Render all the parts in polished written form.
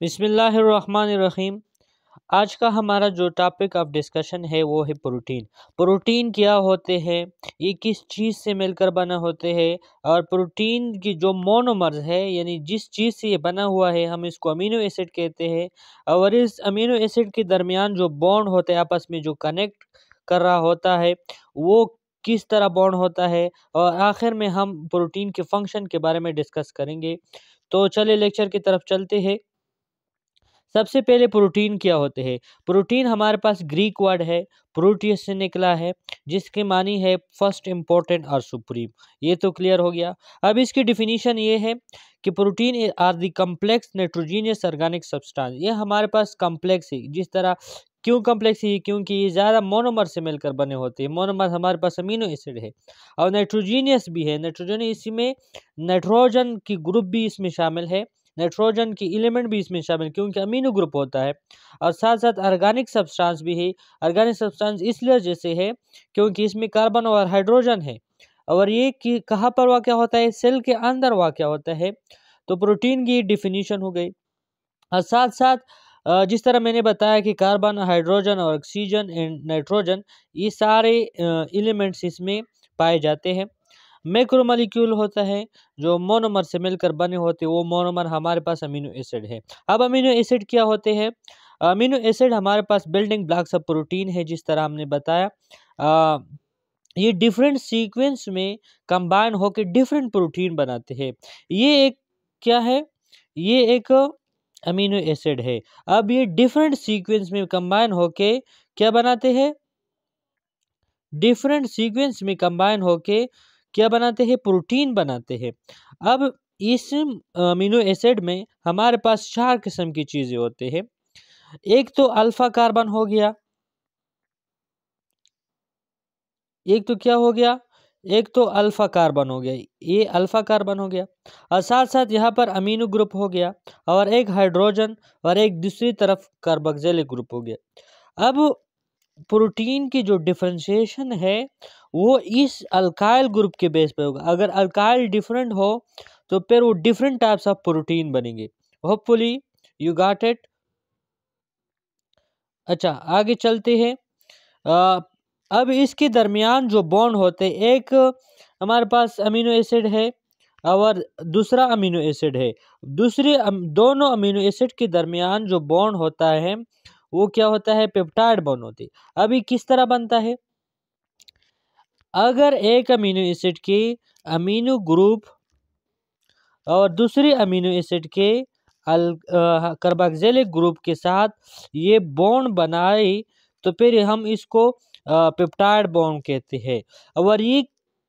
बिस्मिल्लाहिर्रहमानिर्रहीम। आज का हमारा जो टॉपिक ऑफ डिस्कशन है वो है प्रोटीन। प्रोटीन क्या होते हैं, ये किस चीज़ से मिलकर बना होते हैं, और प्रोटीन की जो मोनोमर्स है यानी जिस चीज़ से ये बना हुआ है हम इसको अमीनो एसिड कहते हैं। और इस अमीनो एसिड के दरमियान जो बॉन्ड होते हैं आपस में जो कनेक्ट कर रहा होता है वो किस तरह बॉन्ड होता है, और आखिर में हम प्रोटीन के फंक्शन के बारे में डिस्कस करेंगे। तो चलिए लेक्चर की तरफ चलते हैं। सबसे पहले प्रोटीन क्या होते हैं। प्रोटीन हमारे पास ग्रीक वर्ड है, प्रोटियस से निकला है, जिसके मानी है फर्स्ट इम्पोर्टेंट और सुप्रीम। ये तो क्लियर हो गया। अब इसकी डिफिनीशन ये है कि protein are the complex nitrogenous organic substance. ये हमारे पास कम्प्लेक्स है। जिस तरह क्यों कम्प्लेक्स है, क्योंकि ये ज़्यादा मोनोमर से मिलकर बने होते हैं। मोनोमर हमारे पास अमीनो एसिड है और नाइट्रोजीनियस भी है। नाइट्रोजन इसमें नाइट्रोजन की ग्रुप भी इसमें शामिल है, नाइट्रोजन की एलिमेंट भी इसमें शामिल, क्योंकि अमीनो ग्रुप होता है। और साथ साथ ऑर्गेनिक सब्सटेंस भी है। ऑर्गेनिक सब्सटेंस इसलिए जैसे है क्योंकि इसमें कार्बन और हाइड्रोजन है, और ये कहाँ पर वाक़या होता है, सेल के अंदर वाक़या होता है। तो प्रोटीन की डिफिनीशन हो गई। और साथ साथ जिस तरह मैंने बताया कि कार्बन, हाइड्रोजन और ऑक्सीजन एंड नाइट्रोजन ये सारे एलिमेंट्स इसमें पाए जाते हैं। मैक्रोमोलिक्यूल होता है जो मोनोमर से मिलकर बने होते हैं, वो मोनोमर हमारे पास अमीनो एसिड है। अब अमीनो एसिड क्या होते हैं। अमीनो एसिड हमारे पास बिल्डिंग ब्लॉक्स ऑफ प्रोटीन है, जिस तरह हमने बताया। अ, ये डिफरेंट सीक्वेंस में कंबाइन होकर डिफरेंट प्रोटीन बनाते हैं। ये एक क्या है, ये एक अमीनो एसिड है। अब ये डिफरेंट सीक्वेंस में कंबाइन होके क्या बनाते हैं, डिफरेंट सीक्वेंस में कंबाइन होके क्या बनाते हैं, प्रोटीन बनाते हैं। अब इस अमीनो एसिड में हमारे पास चार किस्म की चीज़ें होते हैं। एक तो अल्फा कार्बन हो गया, एक तो क्या हो गया, एक तो अल्फा कार्बन हो गया, ये अल्फा कार्बन हो गया। और साथ साथ यहाँ पर अमीनो ग्रुप हो गया, और एक हाइड्रोजन, और एक दूसरी तरफ कार्बोक्सिलिक ग्रुप हो गया। अब प्रोटीन की जो डिफरेंशिएशन है वो इस अल्काइल ग्रुप के बेस पे होगा। अगर अल्काइल डिफरेंट हो तो फिर वो डिफरेंट टाइप्स ऑफ प्रोटीन बनेंगे। Hopefully you got it. अच्छा, आगे चलते हैं। अ, अब इसके दरमियान जो बॉन्ड होते हैं, एक हमारे पास अमीनो एसिड है और दूसरा अमीनो एसिड है। दोनों अमीनो एसिड के दरमियान जो बॉन्ड होता है वो क्या होता है, पेप्टाइड बॉन्ड होती है। अभी किस तरह बनता है, अगर एक अमीनो एसिड के अमीनो ग्रुप और दूसरी अमीनो एसिड के कार्बोक्सिलिक ग्रुप के साथ ये बॉन्ड बनाए तो फिर हम इसको पेप्टाइड बॉन्ड कहते हैं। और ये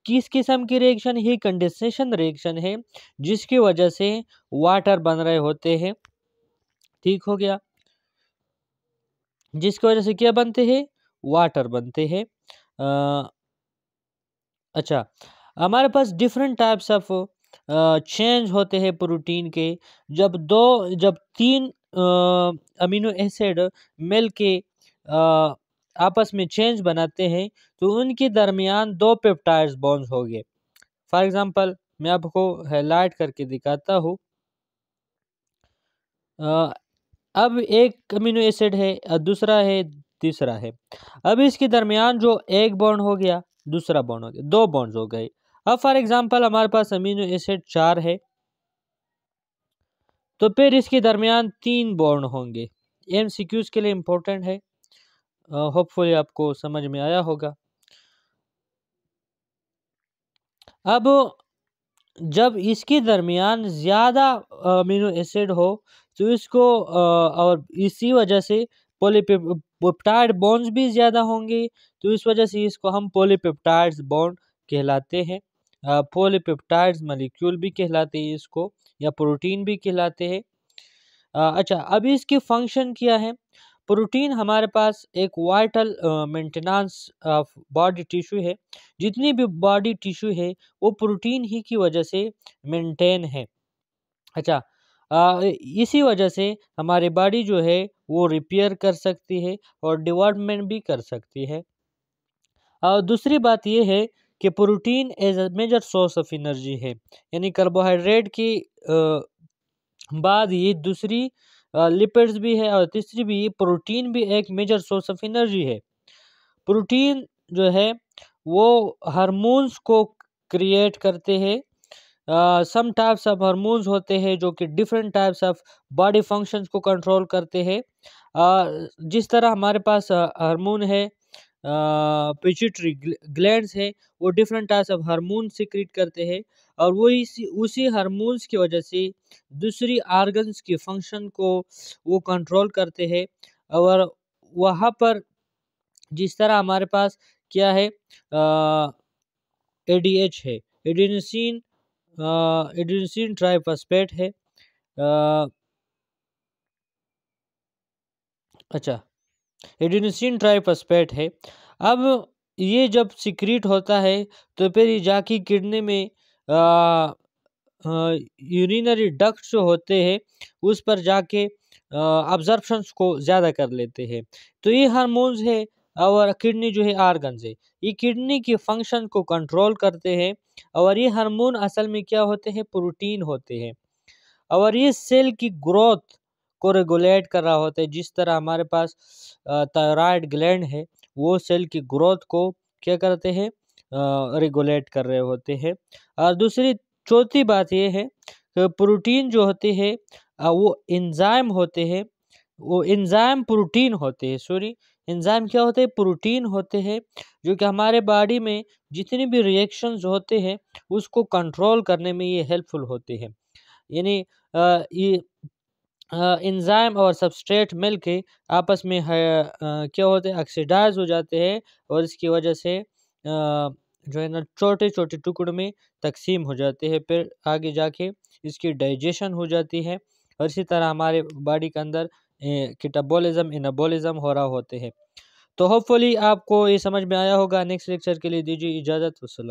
किस किस्म की रिएक्शन है, कंडेंसेशन रिएक्शन है, जिसकी वजह से वाटर बन रहे होते हैं। ठीक हो गया, जिसकी वजह से क्या बनते हैं, वाटर बनते हैं। अच्छा, हमारे पास डिफरेंट टाइप्स ऑफ चेंज होते हैं प्रोटीन के। जब तीन अमीनो एसिड मिल के आपस में चेंज बनाते हैं तो उनके दरमियान दो पेप्टाइड्स बॉन्ड्स हो गए। फॉर एग्जांपल मैं आपको हाईलाइट करके दिखाता हूँ। अ, अब एक अमीनो एसिड है, दूसरा है, तीसरा है। अब इसके दरमियान जो एक बॉन्ड हो गया, दूसरा बॉन्ड हो गया, दो बॉन्ड्स हो गए। अब फॉर एग्जांपल हमारे पास अमीनो एसिड 4 है, तो फिर इसके दरमियान 3 बॉन्ड होंगे। एमसीक्यूज के लिए इम्पोर्टेंट है, होपफुली आपको समझ में आया होगा। अब जब इसके दरमियान ज़्यादा अमीनो एसिड हो तो इसको और इसी वजह से पॉलीपेप्टाइड बॉन्ड्स भी ज़्यादा होंगे, तो इस वजह से इसको हम पॉलीपेप्टाइड्स बॉन्ड कहलाते हैं। पॉलीपेप्टाइड्स मॉलिक्यूल भी कहलाते हैं इसको, या प्रोटीन भी कहलाते हैं। अच्छा, अभी इसकी फंक्शन क्या है। प्रोटीन हमारे पास एक vital maintenance of body tissue है। जितनी भी बॉडी टिश्यू है वो प्रोटीन ही की वजह से मेंटेन है। अच्छा, इसी वजह से हमारी बॉडी जो है वो रिपेयर कर सकती है और डेवलपमेंट भी कर सकती है। दूसरी बात ये है कि protein as a major source of energy है, यानी कार्बोहाइड्रेट की बाद ये दूसरी लिपिड्स भी है, और तीसरी भी प्रोटीन भी एक मेजर सोर्स ऑफ एनर्जी है। प्रोटीन जो है वो हार्मोन्स को क्रिएट करते हैं। सम टाइप्स ऑफ हार्मोन्स होते हैं जो कि different types of body functions को कंट्रोल करते हैं। जिस तरह हमारे पास हार्मोन है, पिट्यूटरी ग्लैंड्स है, वो different types of hormone secrete करते हैं, और वो इसी उसी हार्मोन्स की वजह से दूसरी ऑर्गन्स की फंक्शन को वो कंट्रोल करते हैं। और वहाँ पर जिस तरह हमारे पास क्या है, एडीएच है, एडिनोसिन एडिनोसिन ट्राइफॉस्फेट है। अच्छा, एडिनोसिन ट्राइफॉस्फेट है। अब ये जब सिक्रीट होता है तो फिर ये जाके किडनी में यूरिनरी डक्ट जो होते हैं उस पर जाके अब्जॉर्प्शंस को ज़्यादा कर लेते हैं। तो ये हार्मोन्स है, और किडनी जो है ऑर्गन्स है, ये किडनी की फंक्शन को कंट्रोल करते हैं। और ये हार्मोन असल में क्या होते हैं, प्रोटीन होते हैं, और ये सेल की ग्रोथ को रेगुलेट कर रहा होता है। जिस तरह हमारे पास थायराइड ग्लैंड है, वो सेल की ग्रोथ को क्या करते हैं, रेगुलेट कर रहे होते हैं। और दूसरी चौथी बात ये है कि प्रोटीन जो होते हैं वो एंजाइम होते हैं, वो एंजाइम प्रोटीन होते हैं, सॉरी, एंजाइम क्या होते हैं, प्रोटीन होते हैं, जो कि हमारे बॉडी में जितनी भी रिएक्शंस होते हैं उसको कंट्रोल करने में ये हेल्पफुल होते हैं। यानी ये एंजाइम और सबस्ट्रेट मिलके आपस में क्या होते हैं, ऑक्सीडाइज हो जाते हैं, और इसकी वजह से जो है ना छोटे छोटे टुकड़ों में तकसीम हो जाते हैं, फिर आगे जाके इसकी डाइजेशन हो जाती है, और इसी तरह हमारे बॉडी के अंदर कैटाबॉलिज्म एनाबॉलिज्म हो रहा होते हैं। तो होपफुली आपको ये समझ में आया होगा। नेक्स्ट लेक्चर के लिए दीजिए इजाज़त। वस्सलाम।